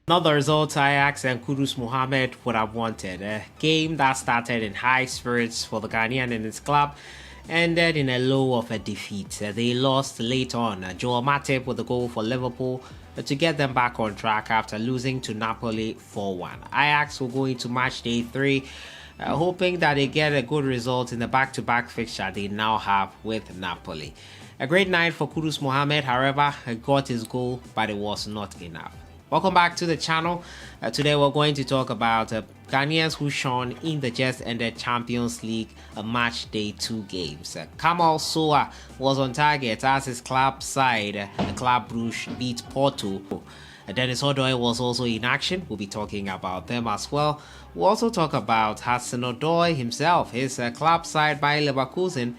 Not the result Ajax and Kudus MOHAMMED would have wanted. A game that started in high spirits for the Ghanaian and his club ended in a low of a defeat. They lost late on. Joel Matip with a goal for Liverpool to get them back on track after losing to Napoli 4-1. Ajax will go into match day 3 hoping that they get a good result in the back-to-back fixture they now have with Napoli. A great night for Kudus MOHAMMED, however, got his goal, but it was not enough. Welcome back to the channel. Today we're going to talk about Ghanaians who shone in the just ended Champions League match day 2 games. Kamal Sowah was on target as his club side, Club Brugge, beat Porto. Dennis Odoi was also in action. We'll be talking about them as well. We'll also talk about Hudson Odoi himself. His club side by Leverkusen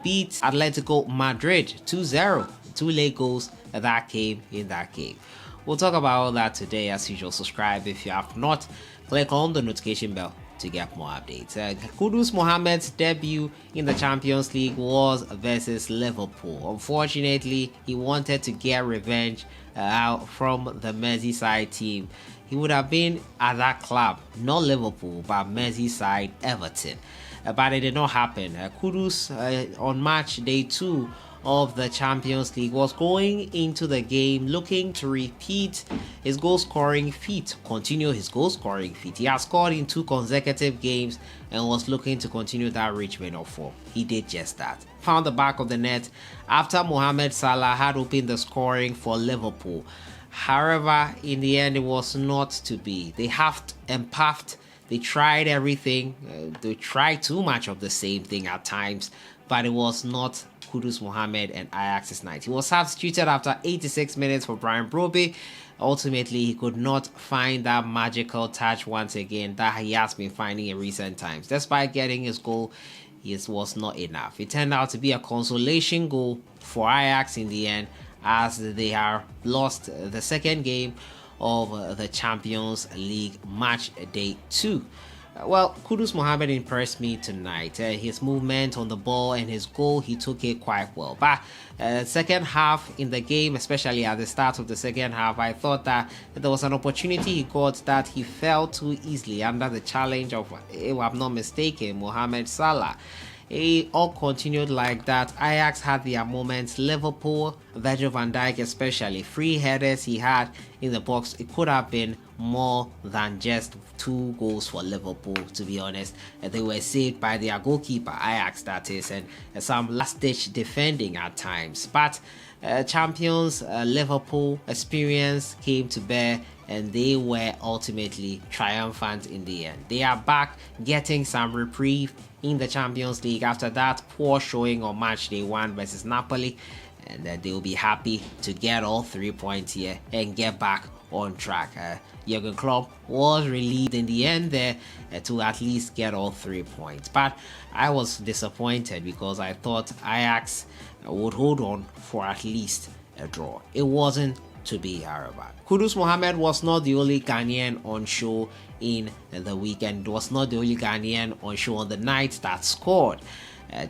beat ATLETICO Madrid 2-0. 2 late goals that came in that game. We'll talk about all that today. As usual, subscribe if you have not. Click on the notification bell to get more updates. Kudus MOHAMMED's debut in the Champions League was versus Liverpool. Unfortunately, he wanted to get revenge from the Merseyside team. He would have been at that club, not Liverpool, but Merseyside Everton. But it did not happen. Kudus on match day 2 of the Champions League was going into the game looking to repeat his goal scoring feat, continue his goal scoring feat. He has scored in 2 consecutive games and was looking to continue that rich vein of form. He did just that. Found the back of the net after Mohamed Salah had opened the scoring for Liverpool. However, in the end, it was not to be. They huffed and puffed. They tried everything. They tried too much of the same thing at times, but it was not Kudus MOHAMMED and Ajax's night. He was substituted after 86 minutes for Brian Broby. Ultimately, he could not find that magical touch once again that he has been finding in recent times. Despite getting his goal, it was not enough. It turned out to be a consolation goal for Ajax in the end, as they have lost the second game of the Champions League match day 2. Well, Kudus MOHAMMED impressed me tonight. His movement on the ball and his goal, he took it quite well. But second half in the game, especially at the start of the second half, I thought that there was an opportunity he got that he fell too easily under the challenge of, if I'm not mistaken, Mohamed Salah. It all continued like that. Ajax had their moments. Liverpool, Virgil van Dijk especially, 3 headers he had in the box. It could have been more than just 2 goals for Liverpool, to be honest. They were saved by their goalkeeper, Ajax that is, and some last-ditch defending at times. But champions Liverpool experience came to bear, and they were ultimately triumphant in the end. They are back getting some reprieve in the Champions League after that poor showing on match day 1 versus Napoli, and they will be happy to get all 3 points here and get back on track. Jurgen Klopp was relieved in the end there to at least get all 3 points, but I was disappointed because I thought Ajax would hold on for at least a draw. It wasn't to be, however. Kudus MOHAMMED was not the only Ghanaian on show in the weekend. Was not the only Ghanaian on show on the night that scored.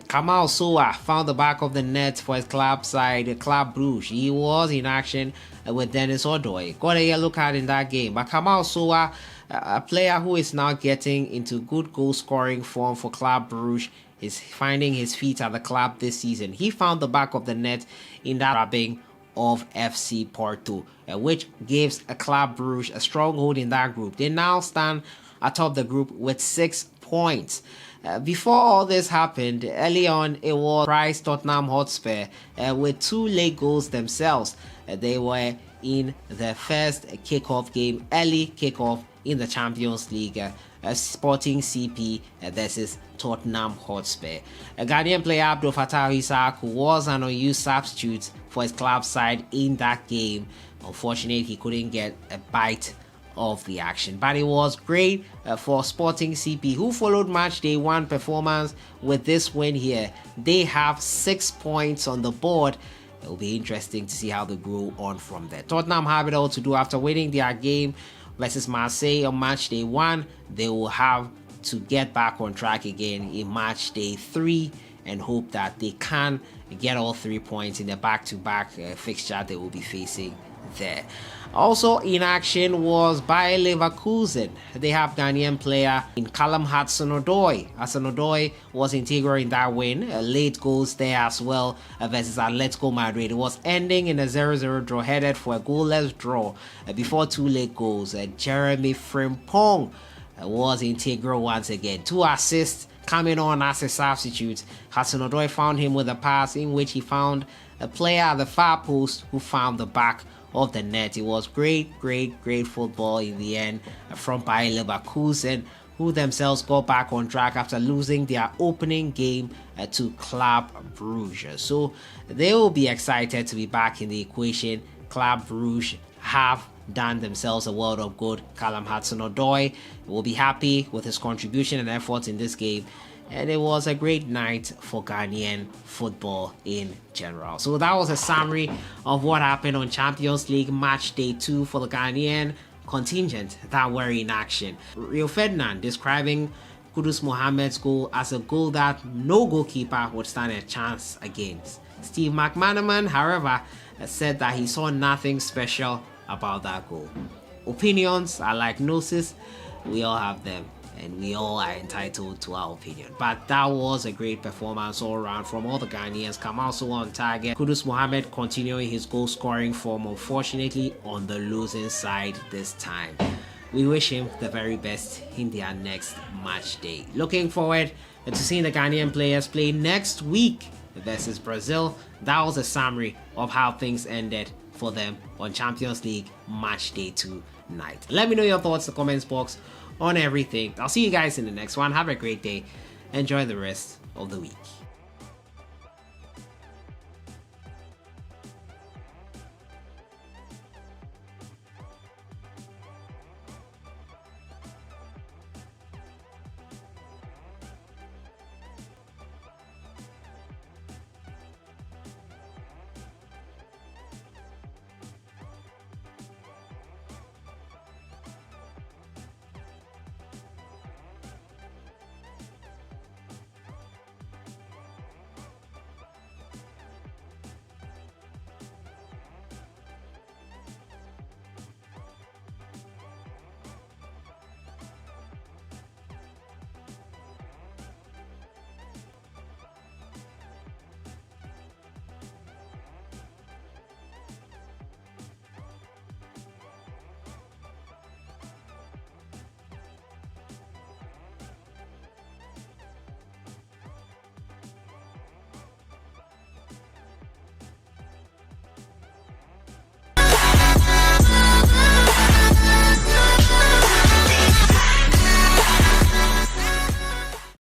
Kamal Sowah found the back of the net for his club side, Club Brugge. He was in action with Dennis Odoi. Got a yellow card in that game. But Kamal Sowah, a player who is now getting into good goal scoring form for Club Brugge, is finding his feet at the club this season. He found the back of the net in that grabbing of FC Porto, which gives a Club Brugge a stronghold in that group. They now stand atop the group with 6 points. Before all this happened, early on it was Price Tottenham Hotspur with 2 late goals themselves. They were in the first kickoff game, early kickoff in the Champions League. Sporting CP versus Tottenham Hotspur. A Ghanaian player, Abdul Fattah Isaac, was an unused substitute for his club side in that game. Unfortunately, he couldn't get a bite of the action, but it was great for Sporting CP, who followed match day 1 performance with this win here. They have 6 points on the board. It will be interesting to see how they grow on from there. Tottenham have it all to do after winning their game versus Marseille on match day 1. They will have to get back on track again in match day 3 and hope that they can get all 3 points in the back-to-back fixture they will be facing there. Also in action was by Leverkusen. They have Ghanaian player in Hudson Odoi. Hudson Odoi was integral in that win. Late goals there as well versus Atletico Madrid. It was ending in a 0-0 draw, headed for a goalless draw before 2 late goals. Jeremy Frimpong was integral once again. 2 assists coming on as a substitute. Hudson Odoi found him with a pass in which he found a player at the far post who found the back of the net. It was great football in the end from Bayer Leverkusen, who themselves got back on track after losing their opening game to Club Brugge. So they will be excited to be back in the equation. Club Brugge have done themselves a world of good. Callum Hudson-Odoi will be happy with his contribution and efforts in this game. And it was a great night for Ghanaian football in general. So that was a summary of what happened on Champions League match day 2 for the Ghanaian contingent that were in action. Rio Ferdinand describing Kudus Mohammed's goal as a goal that no goalkeeper would stand a chance against. Steve McManaman, however, said that he saw nothing special about that goal. Opinions are like noses, we all have them, and we all are entitled to our opinion. But that was a great performance all around from all the Ghanaians. Kamal Sowah on target. Kudus Mohammed continuing his goal scoring form, unfortunately on the losing side this time. We wish him the very best in their next match day. Looking forward to seeing the Ghanaian players play next week versus Brazil. That was a summary of how things ended for them on Champions League match day 2 night. Let me know your thoughts in the comments box on everything. I'll see you guys in the next one. Have a great day. Enjoy the rest of the week.